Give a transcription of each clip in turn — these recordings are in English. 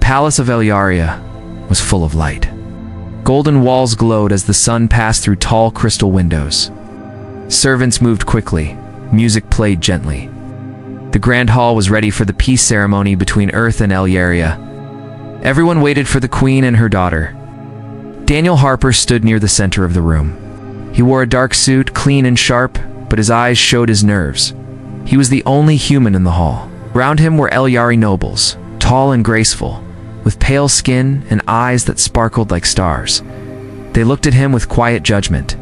palace of Elyaria was full of light. Golden walls glowed as the sun passed through tall crystal windows. Servants moved quickly. Music played gently. The grand hall was ready for the peace ceremony between Earth and Elyaria. Everyone waited for the queen and her daughter. Daniel Harper stood near the center of the room. He wore a dark suit, clean and sharp, but his eyes showed his nerves. He was the only human in the hall. Around him were Elyari nobles, tall and graceful, with pale skin and eyes that sparkled like stars. They looked at him with quiet judgment.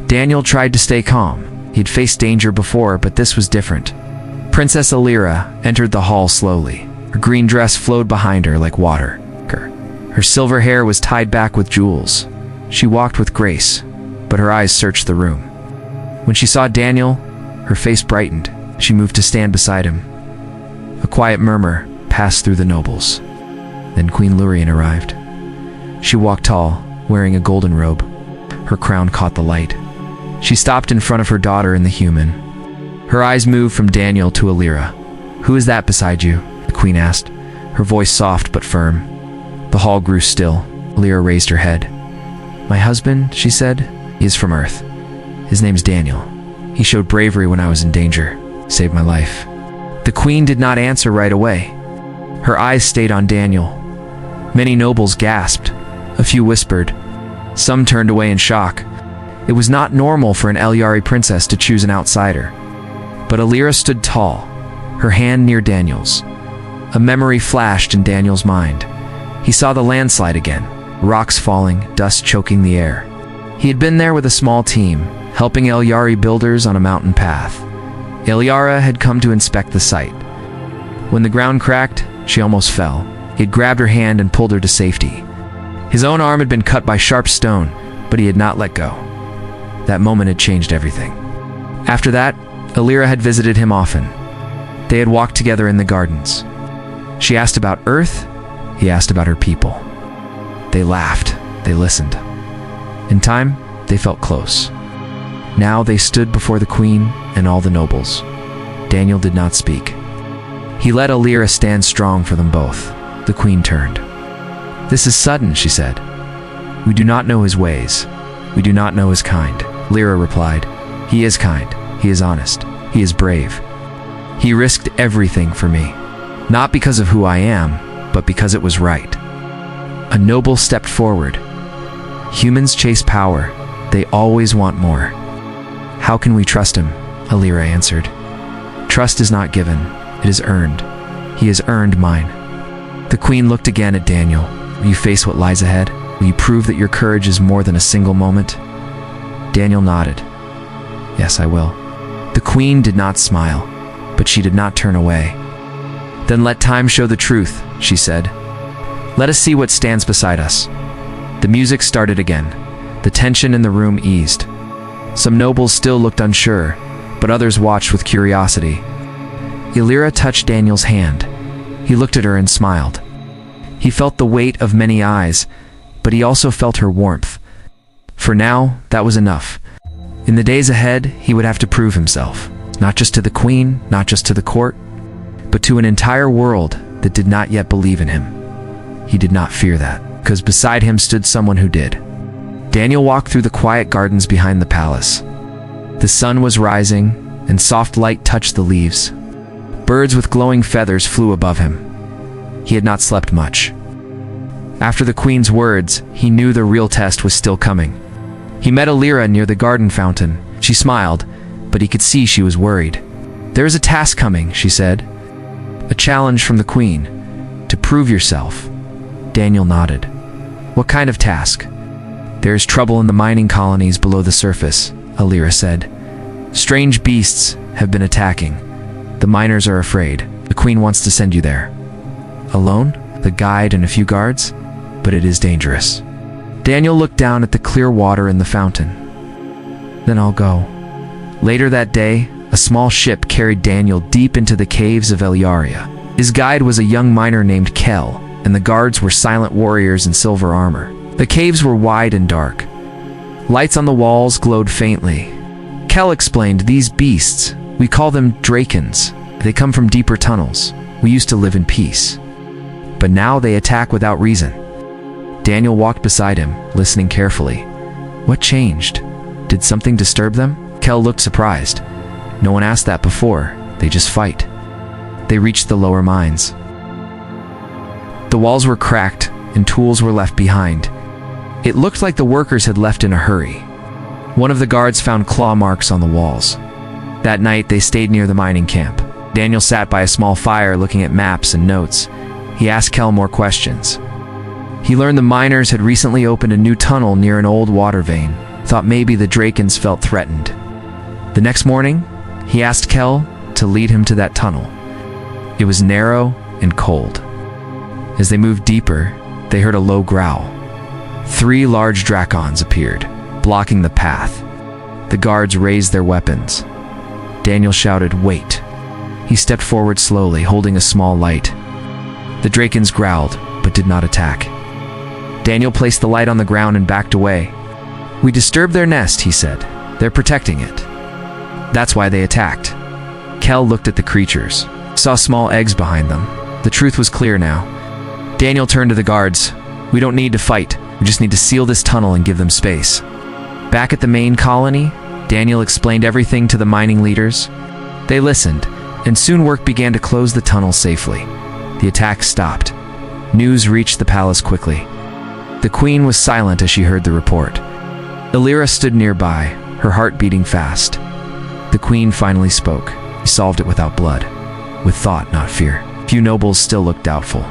Daniel tried to stay calm. He'd faced danger before, but this was different. Princess Alira entered the hall slowly. Her green dress flowed behind her like water. Her silver hair was tied back with jewels. She walked with grace, but her eyes searched the room. When she saw Daniel, her face brightened. She moved to stand beside him. A quiet murmur passed through the nobles. Then Queen Lurien arrived. She walked tall, wearing a golden robe. Her crown caught the light. She stopped in front of her daughter and the human. Her eyes moved from Daniel to Alira. "Who is that beside you?" the queen asked, her voice soft but firm. The hall grew still. Alira raised her head. "My husband," she said, "he is from Earth. His name's Daniel. He showed bravery when I was in danger, saved my life." The queen did not answer right away. Her eyes stayed on Daniel. Many nobles gasped. A few whispered. Some turned away in shock. It was not normal for an Elyari princess to choose an outsider. But Alira stood tall, her hand near Daniel's. A memory flashed in Daniel's mind. He saw the landslide again, rocks falling, dust choking the air. He had been there with a small team, helping Elyari builders on a mountain path. Elyara had come to inspect the site. When the ground cracked, she almost fell. He had grabbed her hand and pulled her to safety. His own arm had been cut by sharp stone, but he had not let go. That moment had changed everything. After that, Alira had visited him often. They had walked together in the gardens. She asked about Earth, he asked about her people. They laughed, they listened. In time, they felt close. Now they stood before the queen and all the nobles. Daniel did not speak. He let Alira stand strong for them both. The queen turned. "This is sudden," she said. "We do not know his ways. We do not know his kind." Alira replied, "He is kind. He is honest. He is brave. He risked everything for me. Not because of who I am, but because it was right." A noble stepped forward. "Humans chase power. They always want more. How can we trust him?" Alira answered. "Trust is not given. It is earned. He has earned mine." The queen looked again at Daniel. "Will you face what lies ahead? Will you prove that your courage is more than a single moment?" Daniel nodded. "Yes, I will." The queen did not smile, but she did not turn away. "Then let time show the truth," she said. "Let us see what stands beside us." The music started again. The tension in the room eased. Some nobles still looked unsure, but others watched with curiosity. Alira touched Daniel's hand. He looked at her and smiled. He felt the weight of many eyes, but he also felt her warmth. For now, that was enough. In the days ahead, he would have to prove himself, not just to the queen, not just to the court, but to an entire world that did not yet believe in him. He did not fear that, because beside him stood someone who did. Daniel walked through the quiet gardens behind the palace. The sun was rising, and soft light touched the leaves. Birds with glowing feathers flew above him. He had not slept much. After the queen's words, he knew the real test was still coming. He met Alira near the garden fountain. She smiled, but he could see she was worried. "There is a task coming," she said. "A challenge from the queen. To prove yourself." Daniel nodded. "What kind of task?" "There is trouble in the mining colonies below the surface," Alira said. "Strange beasts have been attacking. The miners are afraid. The queen wants to send you there." "Alone? The guide and a few guards? But it is dangerous." Daniel looked down at the clear water in the fountain. "Then I'll go." Later that day, a small ship carried Daniel deep into the caves of Elyaria. His guide was a young miner named Kel, and the guards were silent warriors in silver armor. The caves were wide and dark. Lights on the walls glowed faintly. Kel explained, "These beasts, we call them drakens. They come from deeper tunnels. We used to live in peace." but now they attack without reason. Daniel walked beside him, listening carefully. What changed? Did something disturb them? Kel looked surprised. No one asked that before. They just fight. They reached the lower mines. The walls were cracked, and tools were left behind. It looked like the workers had left in a hurry. One of the guards found claw marks on the walls. That night, they stayed near the mining camp. Daniel sat by a small fire looking at maps and notes. He asked Kel more questions. He learned the miners had recently opened a new tunnel near an old water vein, thought maybe the Drakens felt threatened. The next morning, he asked Kel to lead him to that tunnel. It was narrow and cold. As they moved deeper, they heard a low growl. 3 large Drakons appeared, blocking the path. The guards raised their weapons. Daniel shouted, "Wait." He stepped forward slowly, holding a small light. The Drakons growled, but did not attack. Daniel placed the light on the ground and backed away. "We disturbed their nest," he said. "They're protecting it. That's why they attacked." Kel looked at the creatures, saw small eggs behind them. The truth was clear now. Daniel turned to the guards. "We don't need to fight. We just need to seal this tunnel and give them space." Back at the main colony, Daniel explained everything to the mining leaders. They listened, and soon work began to close the tunnel safely. The attack stopped. News reached the palace quickly. The queen was silent as she heard the report. Illyra stood nearby, her heart beating fast. The queen finally spoke. He solved it without blood, with thought, not fear. Few nobles still looked doubtful.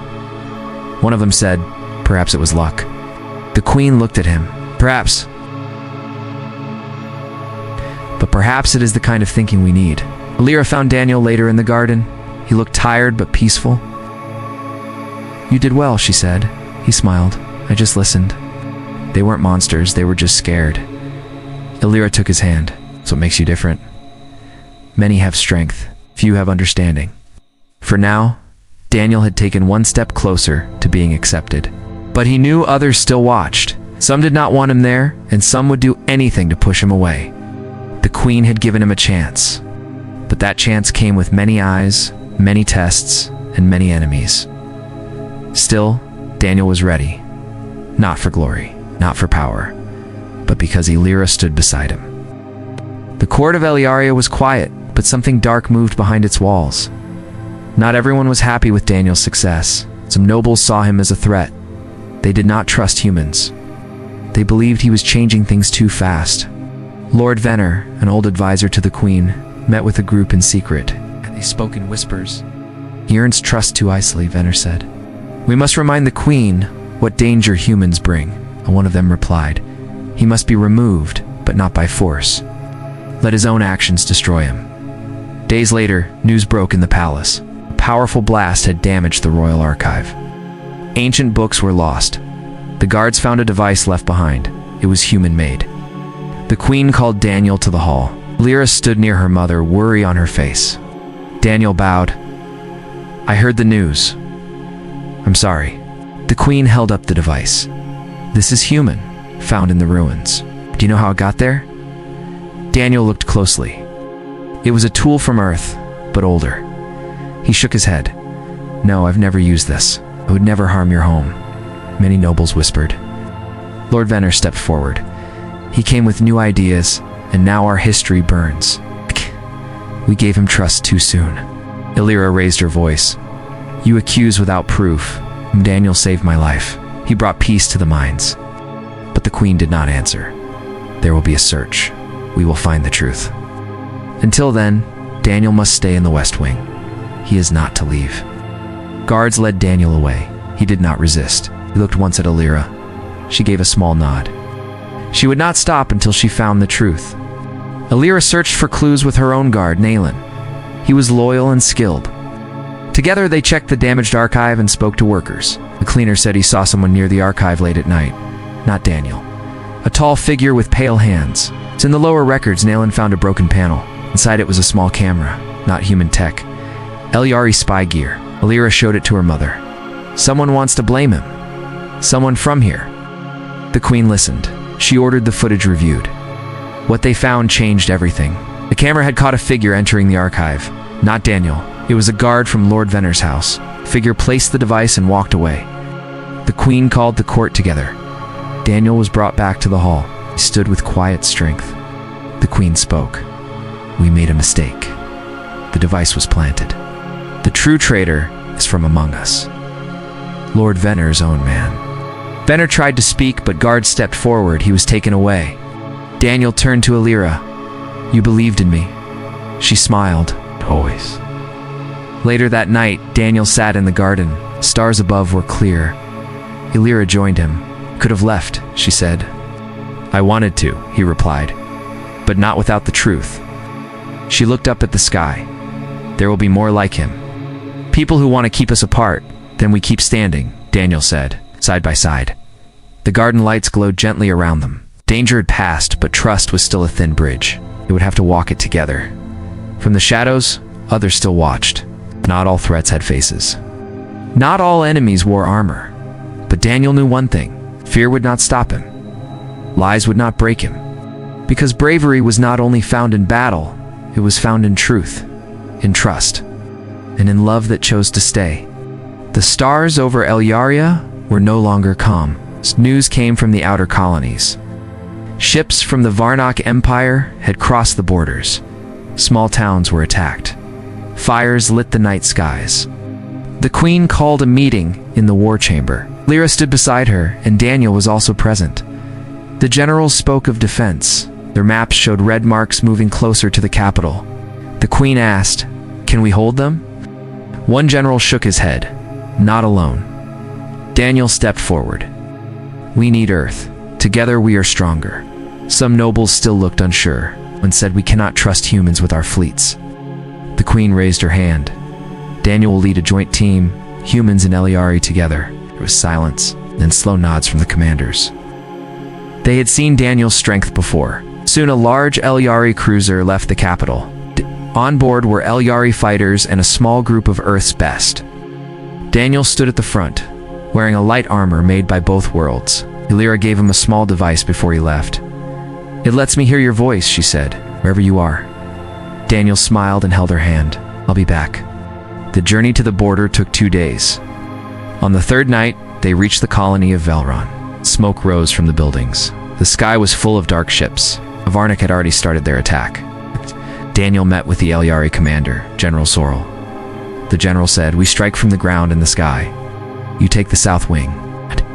One of them said, "Perhaps it was luck." The queen looked at him. "Perhaps. But perhaps it is the kind of thinking we need." Illyra found Daniel later in the garden. He looked tired but peaceful. "You did well," she said. He smiled. "I just listened." They weren't monsters, they were just scared. Illyra took his hand. "That's what makes you different. Many have strength, few have understanding." For now, Daniel had taken one step closer to being accepted. But he knew others still watched. Some did not want him there, and some would do anything to push him away. The queen had given him a chance. But that chance came with many eyes, many tests, and many enemies. Still, Daniel was ready. Not for glory, not for power, but because Illyra stood beside him. The court of Eliaria was quiet, but something dark moved behind its walls. Not everyone was happy with Daniel's success. Some nobles saw him as a threat. They did not trust humans. They believed he was changing things too fast. Lord Venner, an old advisor to the queen, met with the group in secret. They spoke in whispers. "He earns trust too easily," Venner said. "We must remind the queen what danger humans bring," one of them replied. "He must be removed, but not by force. Let his own actions destroy him." Days later, news broke in the palace. A powerful blast had damaged the royal archive. Ancient books were lost. The guards found a device left behind. It was human-made. The queen called Daniel to the hall. Lyra stood near her mother, worry on her face. Daniel bowed. "I heard the news. I'm sorry." The queen held up the device. "This is human, found in the ruins. Do you know how it got there?" Daniel looked closely. It was a tool from Earth, but older. He shook his head. "No, I've never used this. It would never harm your home," many nobles whispered. Lord Venner stepped forward. He came with new ideas, and now our history burns. We gave him trust too soon. Illyra raised her voice. "You accuse without proof. Daniel saved my life. He brought peace to the mines." But the queen did not answer. "There will be a search. We will find the truth. Until then, Daniel must stay in the West Wing. He is not to leave." Guards led Daniel away. He did not resist. He looked once at Illyra. She gave a small nod. She would not stop until she found the truth. Illyra searched for clues with her own guard, Naylan. He was loyal and skilled. Together they checked the damaged archive and spoke to workers. The cleaner said he saw someone near the archive late at night. Not Daniel. A tall figure with pale hands. In the lower records, Naylan found a broken panel. Inside it was a small camera, not human tech. Eliari spy gear. Illyra showed it to her mother. "Someone wants to blame him. Someone from here." The queen listened. She ordered the footage reviewed. What they found changed everything. The camera had caught a figure entering the archive. Not Daniel. It was a guard from Lord Venner's house. Figure placed the device and walked away. The queen called the court together. Daniel was brought back to the hall. He stood with quiet strength. The queen spoke. "We made a mistake. The device was planted. The true traitor is from among us. Lord Venner's own man." Venner tried to speak, but guards stepped forward. He was taken away. Daniel turned to Illyra. "You believed in me." She smiled. "Always." Later that night, Daniel sat in the garden. Stars above were clear. Illyra joined him. "Could have left," she said. "I wanted to," he replied, "but not without the truth." She looked up at the sky. "There will be more like him. People who want to keep us apart, then we keep standing," Daniel said, side by side. The garden lights glowed gently around them. Danger had passed, but trust was still a thin bridge. They would have to walk it together. From the shadows, others still watched. Not all threats had faces. Not all enemies wore armor. But Daniel knew one thing: fear would not stop him. Lies would not break him. Because bravery was not only found in battle, it was found in truth, in trust, and in love that chose to stay. The stars over Elyaria were no longer calm. News came from the outer colonies. Ships from the Varnock Empire had crossed the borders. Small towns were attacked. Fires lit the night skies. The queen called a meeting in the war chamber. Lyra stood beside her, and Daniel was also present. The generals spoke of defense. Their maps showed red marks moving closer to the capital. The queen asked, "Can we hold them?" One general shook his head. "Not alone." Daniel stepped forward. "We need Earth. Together we are stronger." Some nobles still looked unsure and said, "We cannot trust humans with our fleets." The queen raised her hand. "Daniel will lead a joint team, humans and Elyari together." There was silence, then slow nods from the commanders. They had seen Daniel's strength before. Soon a large Elyari cruiser left the capital. On board were Elyari fighters and a small group of Earth's best. Daniel stood at the front, wearing a light armor made by both worlds. Illyra gave him a small device before he left. "It lets me hear your voice," she said, "wherever you are." Daniel smiled and held her hand. "I'll be back." The journey to the border took 2 days. On the third night, they reached the colony of Velron. Smoke rose from the buildings. The sky was full of dark ships. Varnock had already started their attack. Daniel met with the Elyari commander, General Sorrel. The general said, "We strike from the ground in the sky. You take the south wing."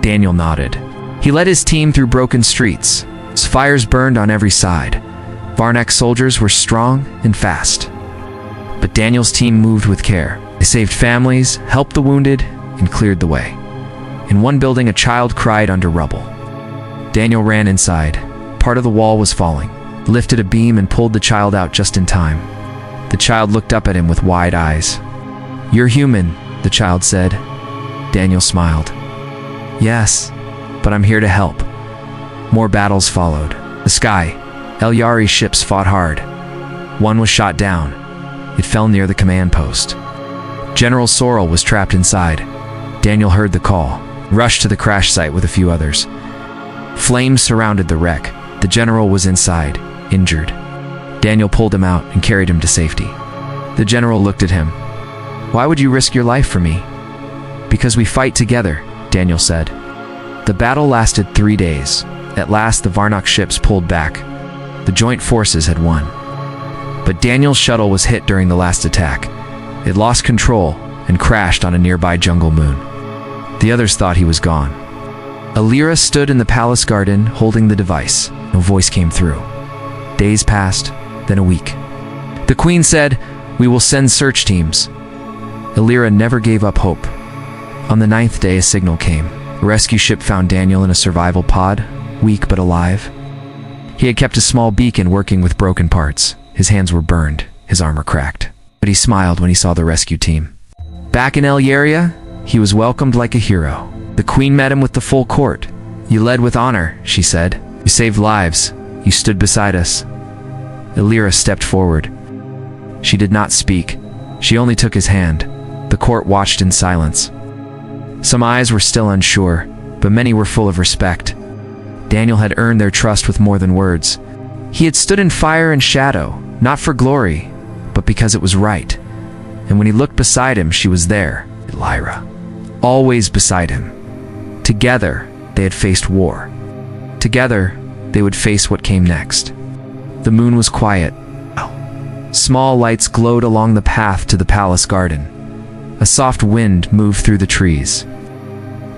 Daniel nodded. He led his team through broken streets. Fires burned on every side. Varnock's soldiers were strong and fast. But Daniel's team moved with care. They saved families, helped the wounded, and cleared the way. In one building, a child cried under rubble. Daniel ran inside. Part of the wall was falling. He lifted a beam and pulled the child out just in time. The child looked up at him with wide eyes. "You're human," the child said. Daniel smiled. "Yes, but I'm here to help." More battles followed. The sky, Elyari ships fought hard. One was shot down. It fell near the command post. General Sorrel was trapped inside. Daniel heard the call, rushed to the crash site with a few others. Flames surrounded the wreck. The general was inside, injured. Daniel pulled him out and carried him to safety. The general looked at him. "Why would you risk your life for me?" "Because we fight together," Daniel said. The battle lasted 3 days. At last, the Varnock ships pulled back. The joint forces had won. But Daniel's shuttle was hit during the last attack. It lost control and crashed on a nearby jungle moon. The others thought he was gone. Illyra stood in the palace garden holding the device. No voice came through. Days passed, then a week. The queen said, "We will send search teams." Illyra never gave up hope. On the 9th day, a signal came. A rescue ship found Daniel in a survival pod, weak but alive. He had kept a small beacon working with broken parts. His hands were burned, his armor cracked. But he smiled when he saw the rescue team. Back in Elyaria, he was welcomed like a hero. The queen met him with the full court. "You led with honor," she said. "You saved lives. You stood beside us." Illyra stepped forward. She did not speak. She only took his hand. The court watched in silence. Some eyes were still unsure, but many were full of respect. Daniel had earned their trust with more than words. He had stood in fire and shadow, not for glory, but because it was right. And when he looked beside him, she was there, Lyra, always beside him. Together, they had faced war. Together, they would face what came next. The moon was quiet. Small lights glowed along the path to the palace garden. A soft wind moved through the trees.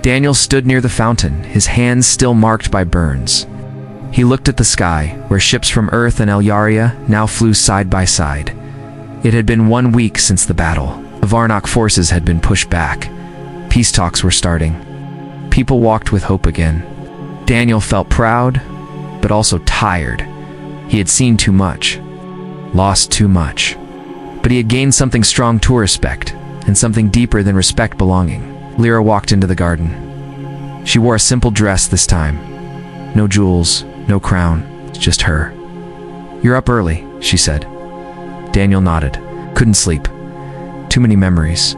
Daniel stood near the fountain, his hands still marked by burns. He looked at the sky, where ships from Earth and Elyaria now flew side by side. It had been 1 week since the battle. The Varnock forces had been pushed back. Peace talks were starting. People walked with hope again. Daniel felt proud, but also tired. He had seen too much, lost too much. But he had gained something strong to respect, and something deeper than respect belonging. Lyra walked into the garden. She wore a simple dress this time. No jewels, no crown, just her. "You're up early," she said. Daniel nodded. Couldn't sleep. Too many memories.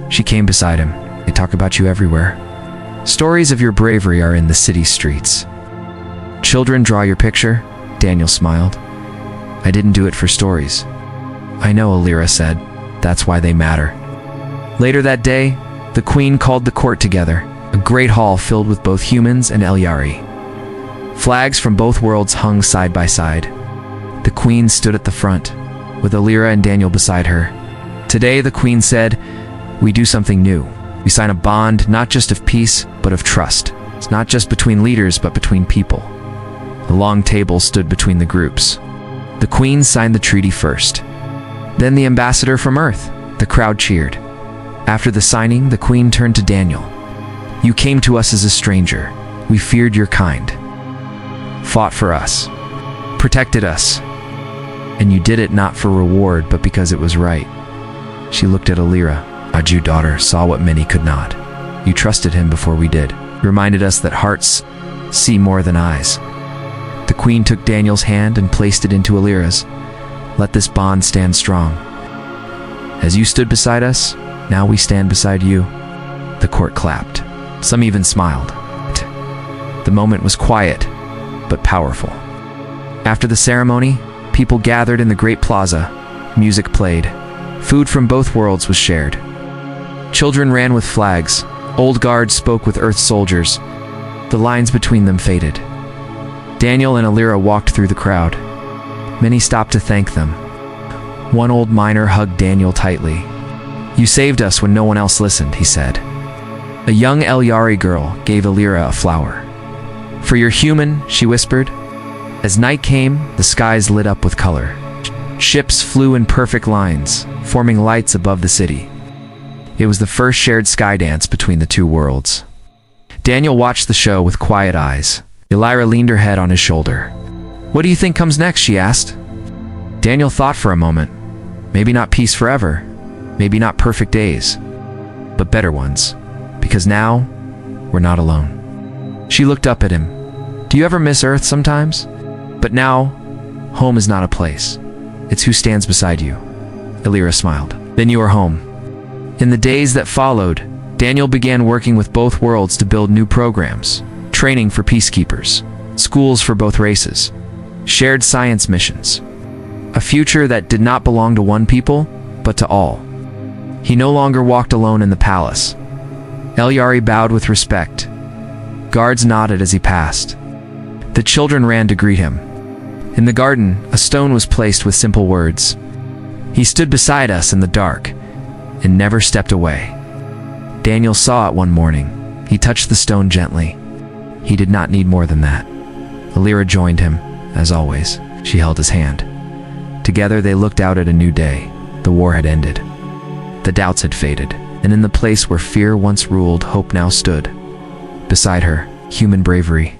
She came beside him. "They talk about you everywhere. Stories of your bravery are in the city streets. Children draw your picture?" Daniel smiled. "I didn't do it for stories." "I know," Lyra said. "That's why they matter." Later that day, the queen called the court together, a great hall filled with both humans and Elyari. Flags from both worlds hung side by side. The queen stood at the front, with Lyra and Daniel beside her. Today, the queen said, "We do something new. We sign a bond not just of peace, but of trust. It's not just between leaders, but between people." The long table stood between the groups. The queen signed the treaty first. Then the ambassador from Earth. The crowd cheered. After the signing, the queen turned to Daniel. "You came to us as a stranger. We feared your kind. Fought for us. Protected us. And you did it not for reward, but because it was right." She looked at Lyra. "Our Jew daughter saw what many could not. You trusted him before we did. Reminded us that hearts see more than eyes." The queen took Daniel's hand and placed it into Lyra's. "Let this bond stand strong. As you stood beside us, now we stand beside you." The court clapped. Some even smiled. The moment was quiet, but powerful. After the ceremony, people gathered in the great plaza. Music played. Food from both worlds was shared. Children ran with flags. Old guards spoke with Earth soldiers. The lines between them faded. Daniel and Lyra walked through the crowd. Many stopped to thank them. One old miner hugged Daniel tightly. "You saved us when no one else listened," he said. A young Elyari girl gave Lyra a flower. "For your human," she whispered. As night came, the skies lit up with color. Ships flew in perfect lines, forming lights above the city. It was the first shared sky dance between the two worlds. Daniel watched the show with quiet eyes. Lyra leaned her head on his shoulder. "What do you think comes next?" she asked. Daniel thought for a moment. Maybe not peace forever. Maybe not perfect days. But better ones. Because now, we're not alone. She looked up at him. "Do you ever miss Earth sometimes? But now, home is not a place. It's who stands beside you." Lyra smiled. "Then you are home." In the days that followed, Daniel began working with both worlds to build new programs. Training for peacekeepers. Schools for both races. Shared science missions. A future that did not belong to one people, but to all. He no longer walked alone in the palace. Elyari bowed with respect. Guards nodded as he passed. The children ran to greet him. In the garden, a stone was placed with simple words. "He stood beside us in the dark and never stepped away." Daniel saw it one morning. He touched the stone gently. He did not need more than that. Lyra joined him, as always. She held his hand. Together they looked out at a new day. The war had ended. The doubts had faded, and in the place where fear once ruled, hope now stood. Beside her, human bravery,